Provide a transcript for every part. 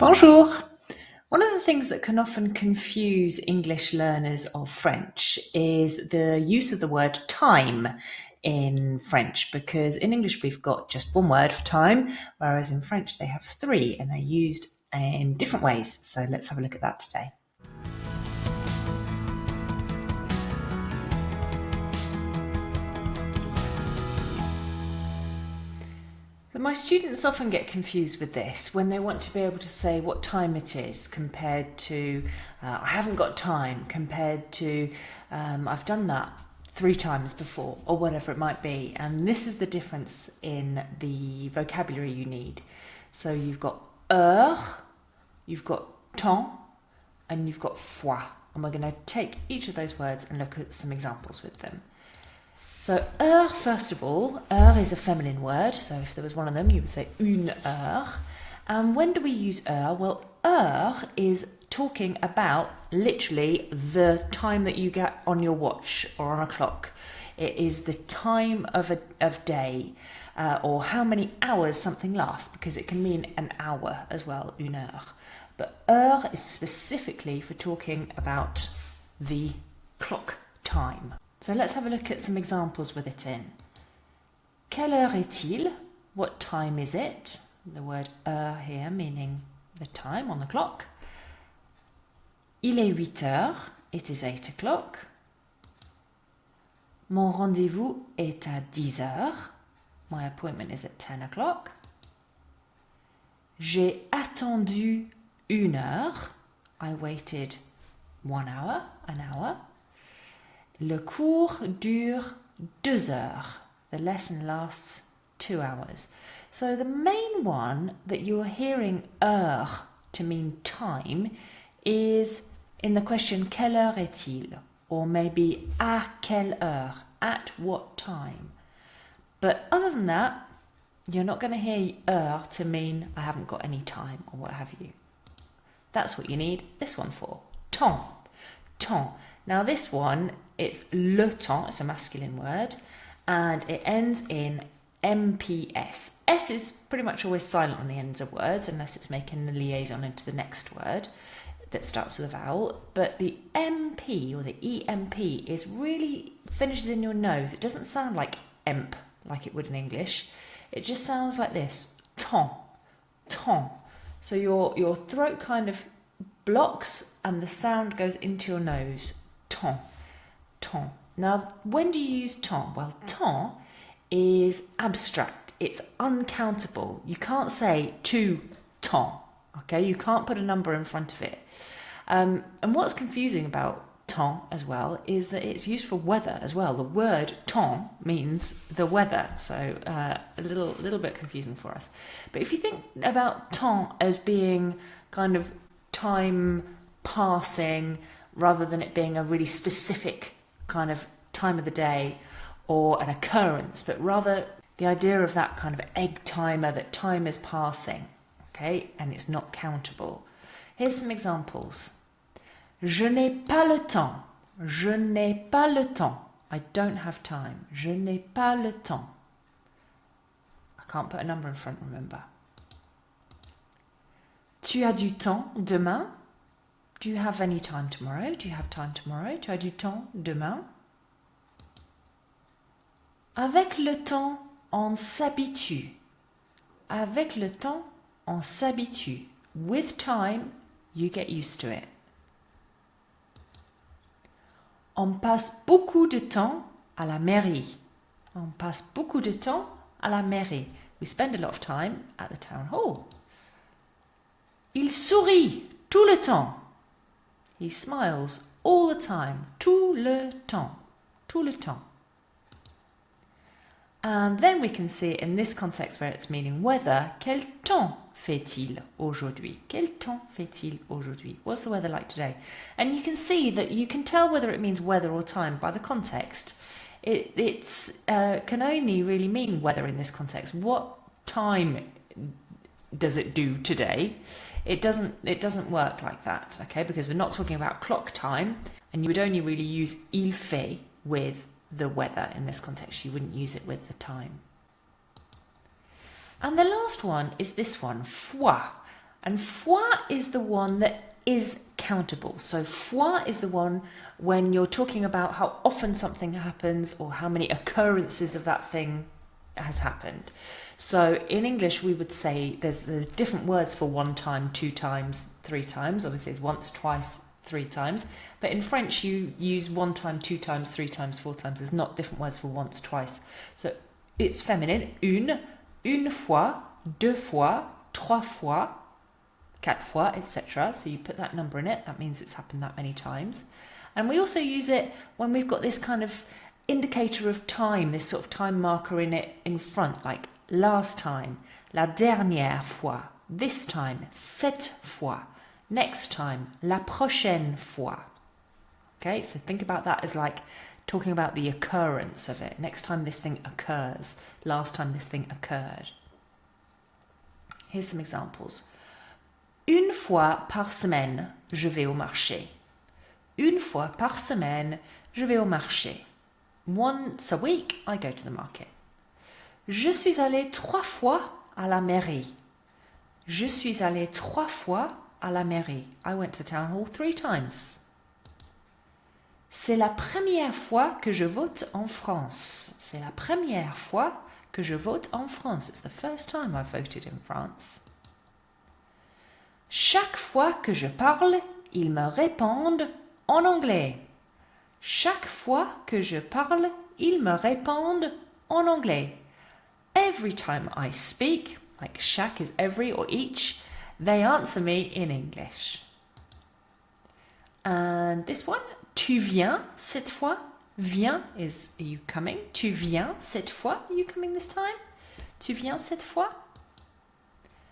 Bonjour. One of the things that can often confuse English learners of French is the use of the word time in French, because in English we've got just one word for time, whereas in French they have three and they're used in different ways. So let's have a look at that today. But my students often get confused with this when they want to be able to say what time it is compared to I haven't got time, compared to I've done that 3 times before, or whatever it might be. And this is the difference in the vocabulary you need. So you've got heure, you've got temps, and you've got fois. And we're going to take each of those words and look at some examples with them. So heure, first of all, heure is a feminine word. So if there was one of them, you would say une heure. And when do we use heure? Well, heure is talking about literally the time that you get on your watch or on a clock. It is the time of day, or how many hours something lasts, because it can mean an hour as well, une heure. But heure is specifically for talking about the clock time. So let's have a look at some examples with it in. Quelle heure est-il? What time is it? The word heure here meaning the time on the clock. Il est 8 heures. It is 8 o'clock. Mon rendez-vous est à 10 heures. My appointment is at 10 o'clock. J'ai attendu une heure. I waited 1 hour, an hour. Le cours dure 2 heures. The lesson lasts 2 hours. So the main one that you're hearing heure to mean time is in the question quelle heure est-il? Or maybe à quelle heure? At what time? But other than that, you're not going to hear heure to mean I haven't got any time or what have you. That's what you need this one for. Temps. Temps. Now this one, it's le temps, it's a masculine word, and it ends in MPS. S is pretty much always silent on the ends of words, unless it's making the liaison into the next word that starts with a vowel. But the MP, or the EMP, is really finishes in your nose. It doesn't sound like emp, like it would in English. It just sounds like this, temps, temps. So your throat kind of blocks and the sound goes into your nose. Temps, temps. Now, when do you use temps? Well, temps is abstract. It's uncountable. You can't say two temps, okay? You can't put a number in front of it. And what's confusing about temps as well is that it's used for weather as well. The word temps means the weather, so a little bit confusing for us. But if you think about temps as being kind of time passing, rather than it being a really specific kind of time of the day or an occurrence, but rather the idea of that kind of egg timer, that time is passing, okay, and it's not countable. Here's some examples. Je n'ai pas le temps. Je n'ai pas le temps. I don't have time. Je n'ai pas le temps. I can't put a number in front, remember. Tu as du temps demain? Do you have any time tomorrow? Do you have time tomorrow? Tu as du temps demain? Avec le temps, on s'habitue. Avec le temps, on s'habitue. With time, you get used to it. On passe beaucoup de temps à la mairie. On passe beaucoup de temps à la mairie. We spend a lot of time at the town hall. Il sourit tout le temps. He smiles all the time, tout le temps, tout le temps. And then we can see in this context where it's meaning weather, quel temps fait-il aujourd'hui? Quel temps fait-il aujourd'hui? What's the weather like today? And you can see that you can tell whether it means weather or time by the context. It can only really mean weather in this context. What time does it do today? It doesn't work like that, okay? Because we're not talking about clock time, and you would only really use il fait with the weather in this context. You wouldn't use it with the time. And the last one is this one, fois. And fois is the one that is countable. So fois is the one when you're talking about how often something happens or how many occurrences of that thing has happened. So in English, we would say there's different words for one time, two times, three times. Obviously, it's once, twice, three times. But in French, you use one time, two times, three times, four times. There's not different words for once, twice. So it's feminine. Une fois, deux fois, trois fois, quatre fois, etc. So you put that number in it. That means it's happened that many times. And we also use it when we've got this kind of indicator of time, this sort of time marker in it in front, like last time, la dernière fois, this time, cette fois, next time, la prochaine fois. Okay, so think about that as like talking about the occurrence of it. Next time this thing occurs, last time this thing occurred. Here's some examples. Une fois par semaine, je vais au marché. Une fois par semaine, je vais au marché. Once a week, I go to the market. Je suis allée 3 fois à la mairie. Je suis allée 3 fois à la mairie. I went to town hall 3 times. C'est la première fois que je vote en France. C'est la première fois que je vote en France. It's the first time I've voted in France. Chaque fois que je parle, ils me répondent en anglais. Chaque fois que je parle, ils me répondent en anglais. Every time I speak, like chaque is every or each, they answer me in English. And this one, tu viens cette fois. Viens is, are you coming? Tu viens cette fois. Are you coming this time? Tu viens cette fois.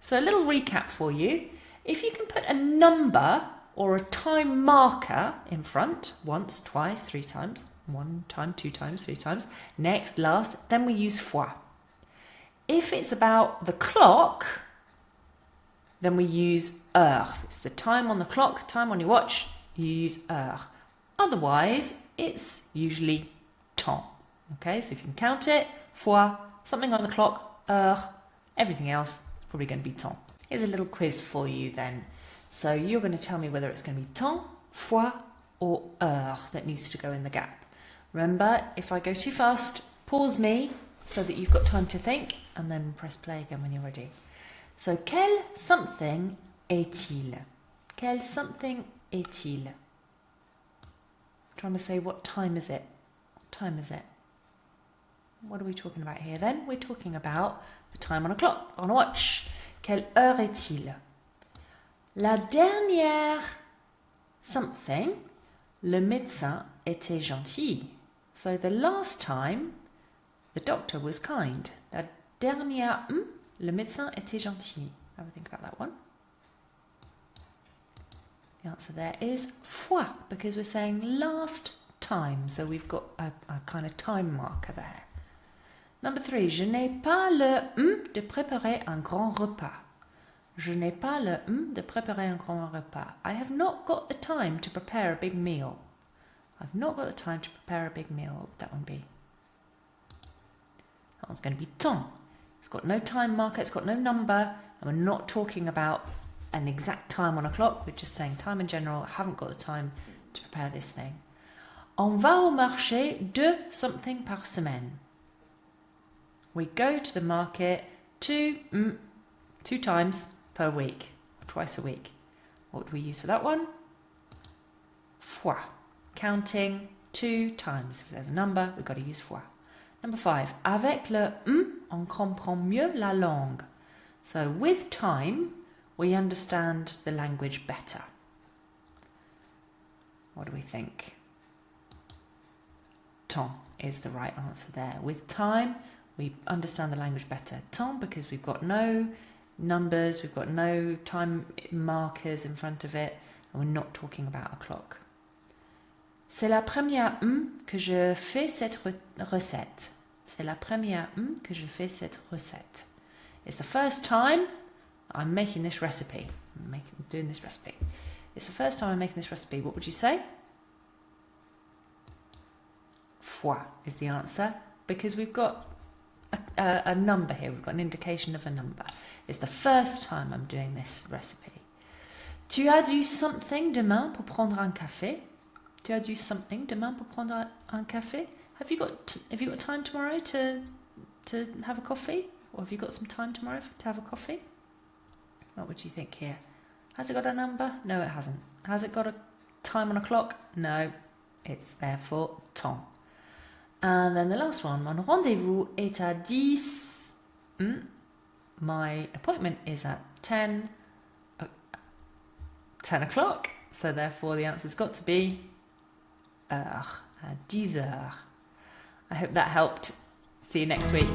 So a little recap for you. If you can put a number or a time marker in front, once, twice, 3 times, 1 time, 2 times, 3 times, next, last, then we use fois. If it's about the clock, then we use heure. If it's the time on the clock, time on your watch, you use heure. Otherwise, it's usually temps. Okay, so if you can count it, fois, something on the clock, heure, everything else is probably going to be temps. Here's a little quiz for you then. So you're going to tell me whether it's going to be temps, fois, or heure that needs to go in the gap. Remember, if I go too fast, pause me so that you've got time to think, and then press play again when you're ready. So, quel something est-il? Quel something est-il? Trying to say, what time is it? What time is it? What are we talking about here then? We're talking about the time on a clock, on a watch. Quelle heure est-il? La dernière something, le médecin était gentil. So the last time, the doctor was kind. La dernière, le médecin était gentil. Have a think about that one. The answer there is fois, because we're saying last time. So we've got a kind of time marker there. Number 3, je n'ai pas le de préparer un grand repas. Je n'ai pas le de préparer un grand repas. I have not got the time to prepare a big meal. I've not got the time to prepare a big meal. What would that one be? That one's going to be temps. It's got no time marker, it's got no number, and we're not talking about an exact time on a clock. We're just saying time in general. I haven't got the time to prepare this thing. On va au marché 2 something par semaine. We go to the market 2 times per week, twice a week. What would we use for that one? Fois. Counting 2 times. If there's a number, we've got to use fois. Number 5. Avec le on comprend mieux la langue. So with time, we understand the language better. What do we think? Temps is the right answer there. With time, we understand the language better. Temps, because we've got no numbers, we've got no time markers in front of it, and we're not talking about a clock. C'est la première que je fais cette recette. C'est la première que je fais cette recette. It's the first time I'm making this recipe. Doing this recipe. It's the first time I'm making this recipe. What would you say? Fois is the answer, because we've got a number here. We've got an indication of a number. It's the first time I'm doing this recipe. Tu as du something demain pour prendre un café? Tu as du something demain pour prendre un café? Have you got time tomorrow to have a coffee? Or have you got some time tomorrow to have a coffee? What would you think here? Has it got a number? No, it hasn't. Has it got a time on a clock? No, it's therefore temps. And then the last one, mon rendez-vous est à 10. My appointment is at 10 o'clock. So therefore the answer's got to be heure, à 10 heures. I hope that helped. See you next week.